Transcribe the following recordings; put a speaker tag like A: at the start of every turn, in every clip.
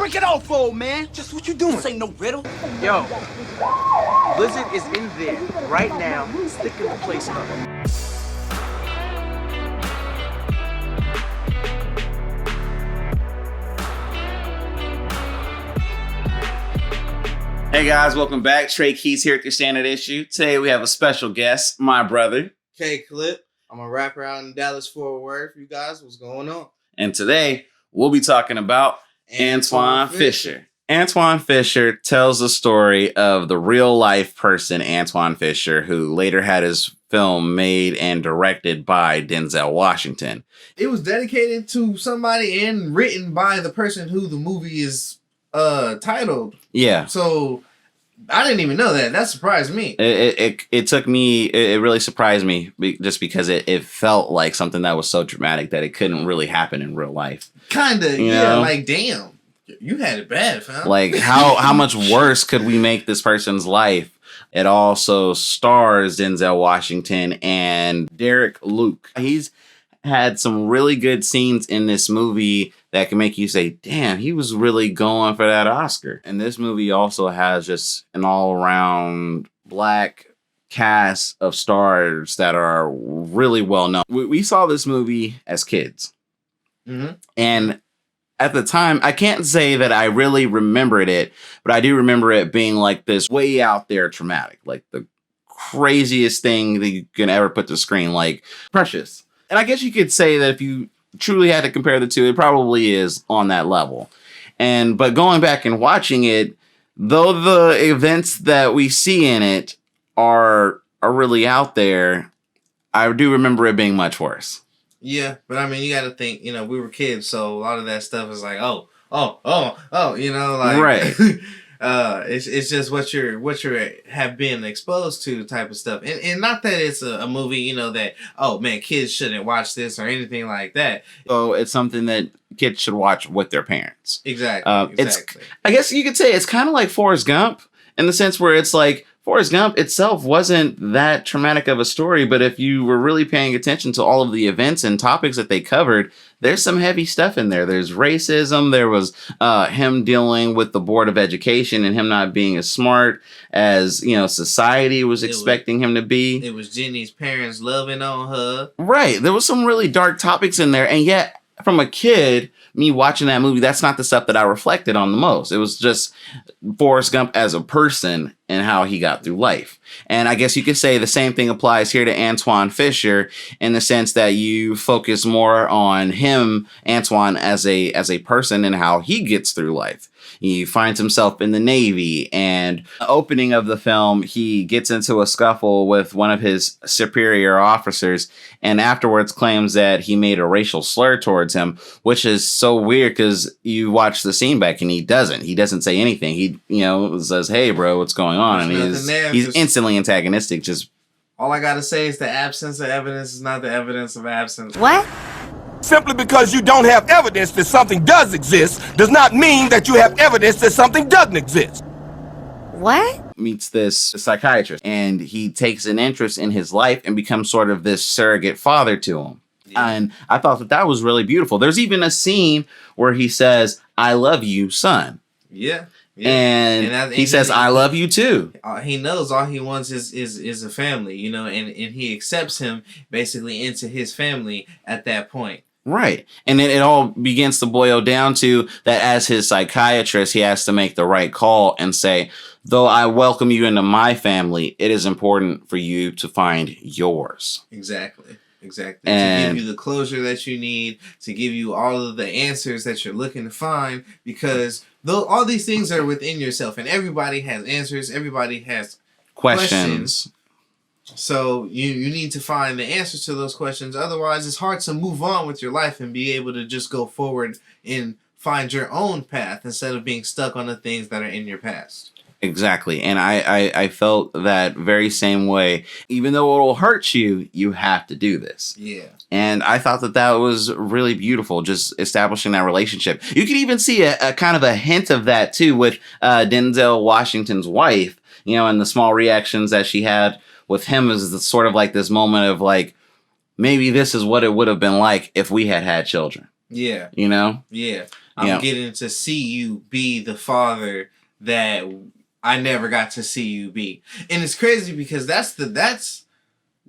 A: Break it off, old man.
B: Just what you doing?
A: This ain't no riddle.
B: Yo, Blizzard is in there right now, sticking the place up.
C: Hey guys, welcome back. Trey Keys here at your Standard Issue. Today we have a special guest, my brother.
D: KCLIP. I'm a rapper out in Dallas Fort Worth. You guys, what's going on?
C: And today we'll be talking about Antwone Fisher. Antwone Fisher tells the story of the real life person, Antwone Fisher, who later had his film made and directed by Denzel Washington.
D: It was dedicated to somebody and written by the person who the movie is titled.
C: Yeah.
D: So I didn't even know that. That surprised me.
C: It took me, it really surprised me just because it felt like something that was so dramatic that it couldn't really happen in real life.
D: Kinda,
C: you
D: yeah,
C: know?
D: like damn. You had it bad, fam.
C: Like how much worse could we make this person's life? It also stars Denzel Washington and Derek Luke. He's had some really good scenes in this movie that can make you say, damn, he was really going for that Oscar. And this movie also has just an all-around black cast of stars that are really well known. We saw this movie as kids.
D: Mm-hmm.
C: And at the time, I can't say that I really remembered it, but I do remember it being like this way out there traumatic, like the craziest thing that you can ever put to screen, like Precious. And I guess you could say that if you truly had to compare the two, it probably is on that level. But going back and watching it, though the events that we see in it are really out there, I do remember it being much worse.
D: Yeah, but I mean, you got to think, we were kids, so a lot of that stuff is like, like
C: right.
D: It's just what you have been exposed to type of stuff, and not that it's a movie, that kids shouldn't watch this or anything like that.
C: So it's something that kids should watch with their parents.
D: Exactly.
C: I guess you could say it's kind of like Forrest Gump in the sense where it's like Forrest Gump itself wasn't that traumatic of a story, but if you were really paying attention to all of the events and topics that they covered, there's some heavy stuff in there. There's racism. There was him dealing with the Board of Education and him not being as smart as, society was expecting him to be.
D: It was Jenny's parents loving on her.
C: Right. There was some really dark topics in there. And yet, from a kid, me watching that movie, that's not the stuff that I reflected on the most. It was just Forrest Gump as a person and how he got through life. And I guess you could say the same thing applies here to Antwone Fisher in the sense that you focus more on him, Antwone, as a person and how he gets through life. He finds himself in the Navy, and the opening of the film, he gets into a scuffle with one of his superior officers and afterwards claims that he made a racial slur towards him, which is so weird because you watch the scene back and he doesn't say anything. He, says, hey, bro, what's going on? And he's instantly antagonistic. Just
D: all I got to say is the absence of evidence is not the evidence of absence.
E: What?
F: Simply because you don't have evidence that something does exist does not mean that you have evidence that something doesn't exist.
E: What?
C: Meets this psychiatrist, and he takes an interest in his life and becomes sort of this surrogate father to him. Yeah. And I thought that was really beautiful. There's even a scene where he says, I love you, son.
D: Yeah.
C: Yeah. And he says, I love you too.
D: He knows all he wants is a family, and he accepts him basically into his family at that point.
C: Right. And then it all begins to boil down to that as his psychiatrist, he has to make the right call and say, though I welcome you into my family, it is important for you to find yours.
D: Exactly. To give you the closure that you need, to give you all of the answers that you're looking to find, because all these things are within yourself, and everybody has answers, everybody has questions. So you need to find the answers to those questions. Otherwise, it's hard to move on with your life and be able to just go forward and find your own path instead of being stuck on the things that are in your past.
C: Exactly. And I felt that very same way. Even though it'll hurt you, you have to do this.
D: Yeah.
C: And I thought that was really beautiful, just establishing that relationship. You could even see a kind of a hint of that, too, with Denzel Washington's wife, and the small reactions that she had with him is sort of like this moment of like, maybe this is what it would have been like if we had children.
D: Yeah.
C: You know?
D: Yeah. I'm getting to see you be the father that I never got to see you be. And it's crazy because that's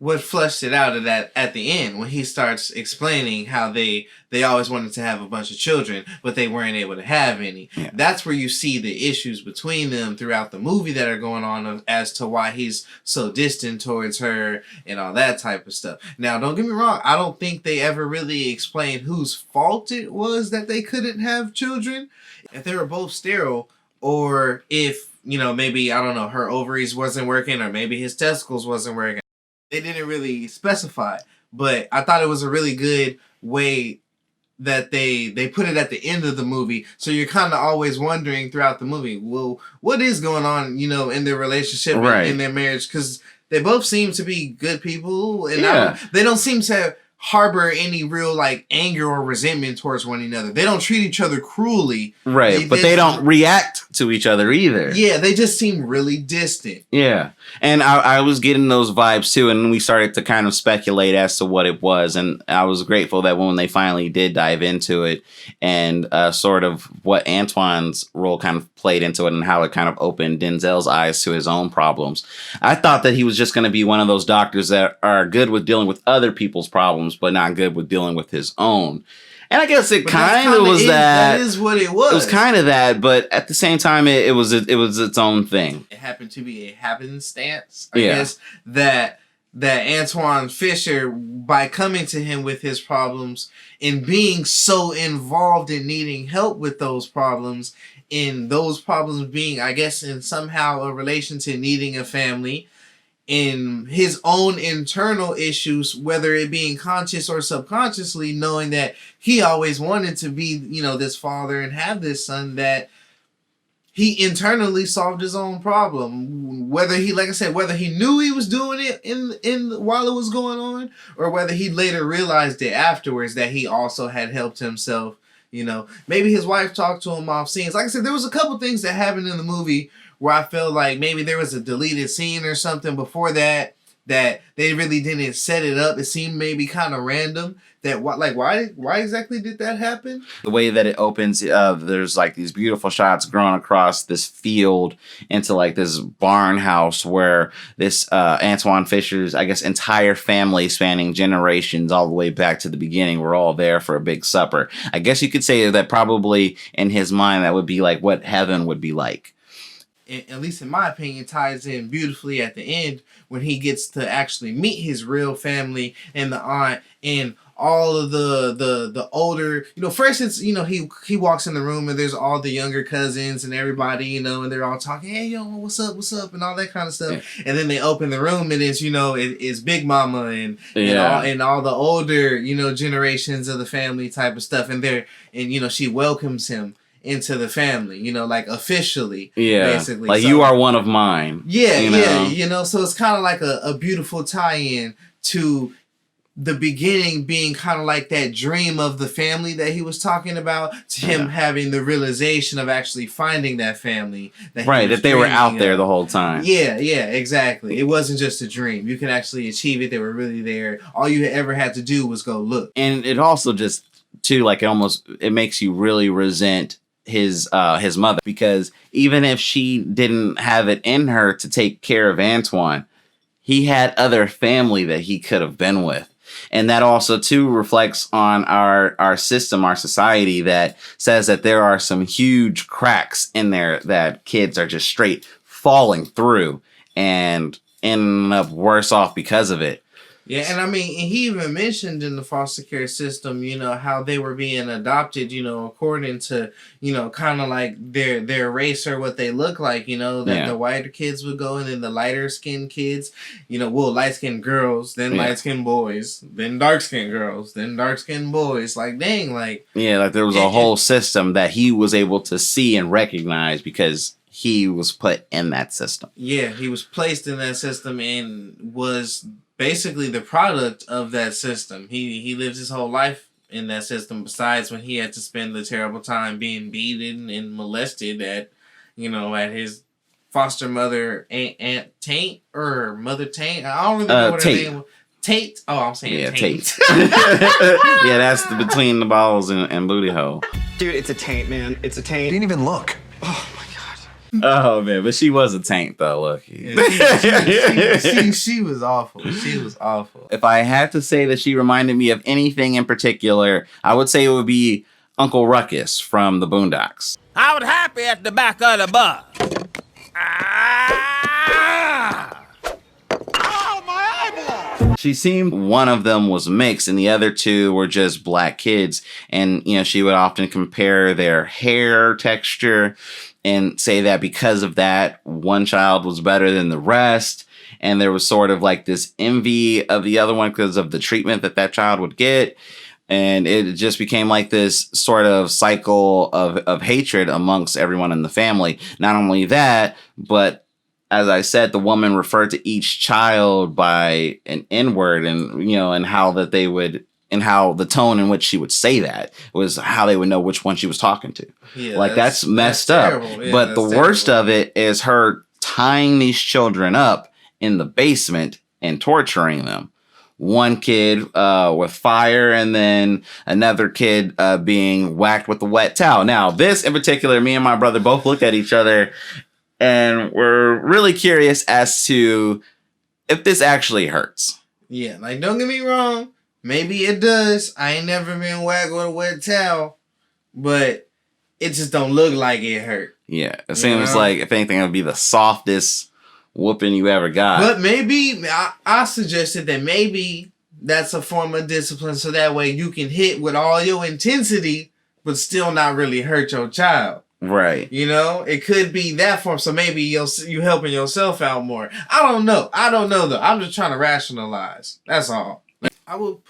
D: what flushed it out of that at the end when he starts explaining how they always wanted to have a bunch of children, but they weren't able to have any. Yeah. That's where you see the issues between them throughout the movie that are going on as to why he's so distant towards her and all that type of stuff. Now, don't get me wrong. I don't think they ever really explained whose fault it was that they couldn't have children. If they were both sterile, or if, maybe, I don't know, her ovaries wasn't working, or maybe his testicles wasn't working. They didn't really specify, but I thought it was a really good way that they put it at the end of the movie. So you're kind of always wondering throughout the movie, well, what is going on, in their relationship and in their marriage? Because they both seem to be good people, and they don't seem to harbor any real anger or resentment towards one another. They don't treat each other cruelly.
C: Right, but they don't react to each other either.
D: Yeah, they just seem really distant.
C: Yeah, and I was getting those vibes too, and we started to kind of speculate as to what it was, and I was grateful that when they finally did dive into it, and sort of what Antwone's role kind of played into it, and how it kind of opened Denzel's eyes to his own problems. I thought that he was just going to be one of those doctors that are good with dealing with other people's problems, but not good with dealing with his own. And I guess it kind of was that.
D: That is what it was.
C: It was kind of that, but at the same time, it was its own thing.
D: It happened to be a happenstance, I guess, that Antwone Fisher, by coming to him with his problems and being so involved in needing help with those problems, in those problems being, I guess, in somehow a relation to needing a family, in his own internal issues, whether it being conscious or subconsciously, knowing that he always wanted to be, this father and have this son, that he internally solved his own problem. Whether he, like I said, whether he knew he was doing it in while it was going on, or whether he later realized it afterwards that he also had helped himself. Maybe his wife talked to him off scenes. Like I said, there was a couple things that happened in the movie where I felt like maybe there was a deleted scene or something before that they really didn't set it up. It seemed maybe kind of random. Why exactly did that happen?
C: The way that it opens, there's these beautiful shots growing across this field into this barn house where this Antwone Fisher's, I guess, entire family spanning generations all the way back to the beginning were all there for a big supper. I guess you could say that probably in his mind that would be what heaven would be like.
D: At least in my opinion, ties in beautifully at the end when he gets to actually meet his real family and the aunt and all of the older, first it's, he walks in the room and there's all the younger cousins and everybody, and they're all talking, hey, yo, what's up, and all that kind of stuff. Yeah. And then they open the room and it's, it's Big Mama and all the older, generations of the family type of stuff. And she welcomes him into the family, officially, basically. So,
C: you are one of mine.
D: Yeah, so it's kind of like a beautiful tie-in to the beginning being kind of like that dream of the family that he was talking about, to him having the realization of actually finding that family. That
C: they were out there the whole time.
D: Yeah, exactly. It wasn't just a dream. You can actually achieve it. They were really there. All you ever had to do was go look.
C: And it also just, too, it makes you really resent his mother, because even if she didn't have it in her to take care of Antwone, he had other family that he could have been with. And that also too reflects on our system, our society, that says that there are some huge cracks in there that kids are just straight falling through and ending up worse off because of it.
D: Yeah, and he even mentioned in the foster care system, how they were being adopted, according to, kind of like their race or what they look like, that the whiter kids would go and then the lighter skinned kids, light skinned girls, then light skinned boys, then dark skinned girls, then dark skinned boys. There was
C: a whole system that he was able to see and recognize because he was put in that system.
D: Yeah, he was placed in that system and was basically the product of that system. He lived his whole life in that system, besides when he had to spend the terrible time being beaten and molested at his foster mother, Aunt Taint or Mother Taint. I don't really know what her name was. Tate? Oh, I'm saying
C: Tate. Yeah, that's between the balls and booty hole.
B: Dude, it's a taint, man. It's a taint.
F: Didn't even look.
B: Oh my god.
C: Oh man, but she was a taint though. Look,
D: she was awful. She was awful.
C: If I had to say that she reminded me of anything in particular, I would say it would be Uncle Ruckus from the Boondocks.
F: I was happy at the back of the bus.
C: She seemed one of them was mixed and the other two were just black kids. And, you know, she would often compare their hair texture and say that because of that, one child was better than the rest. And there was sort of like this envy of the other one because of the treatment that child would get. And it just became like this sort of cycle of hatred amongst everyone in the family. Not only that, but as I said, the woman referred to each child by an N-word, and you know, and how that they would, and how the tone in which she would say that was how they would know which one she was talking to. Yeah, like that's messed up. Yeah, but the worst of it is her tying these children up in the basement and torturing them. One kid with fire, and then another kid being whacked with a wet towel. Now, this in particular, me and my brother both looked at each other. And we're really curious as to if this actually hurts.
D: Yeah, like, don't get me wrong. Maybe it does. I ain't never been whacked with a wet towel. But it just don't look like it hurt.
C: Yeah, it seems like, if anything, it would be the softest whooping you ever got.
D: But maybe, I suggested that maybe that's a form of discipline so that way you can hit with all your intensity but still not really hurt your child.
C: Right.
D: You know, it could be that form. So maybe you helping yourself out more. I don't know though. I'm just trying to rationalize. That's all. I will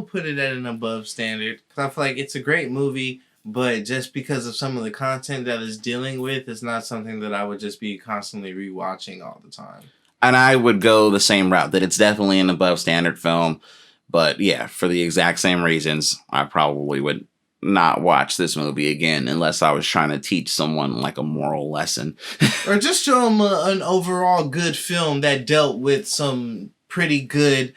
D: put it at an above standard because I feel like it's a great movie, but just because of some of the content that it's dealing with, it's not something that I would just be constantly rewatching all the time.
C: And I would go the same route, that it's definitely an above standard film. But yeah, for the exact same reasons, I probably would not watch this movie again unless I was trying to teach someone like a moral lesson.
D: Or just show them an overall good film that dealt with some pretty good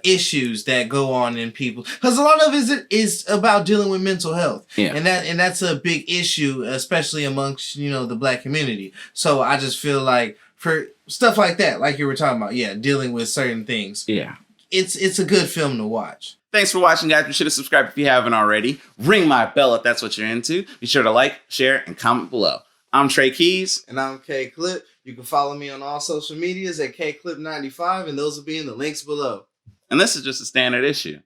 D: issues that go on in people. Because a lot of it is about dealing with mental health. Yeah. And that's a big issue, especially amongst, you know, the black community. So I just feel like for stuff like that, like you were talking about, yeah, dealing with certain things. Yeah. It's a good film to watch.
C: Thanks for watching, guys. Be sure to subscribe if you haven't already. Ring my bell if that's what you're into. Be sure to like, share, and comment below. I'm Trey Keys.
D: And I'm KCLIP. You can follow me on all social medias at KCLIP95, and those will be in the links below.
C: And this is just a standard issue.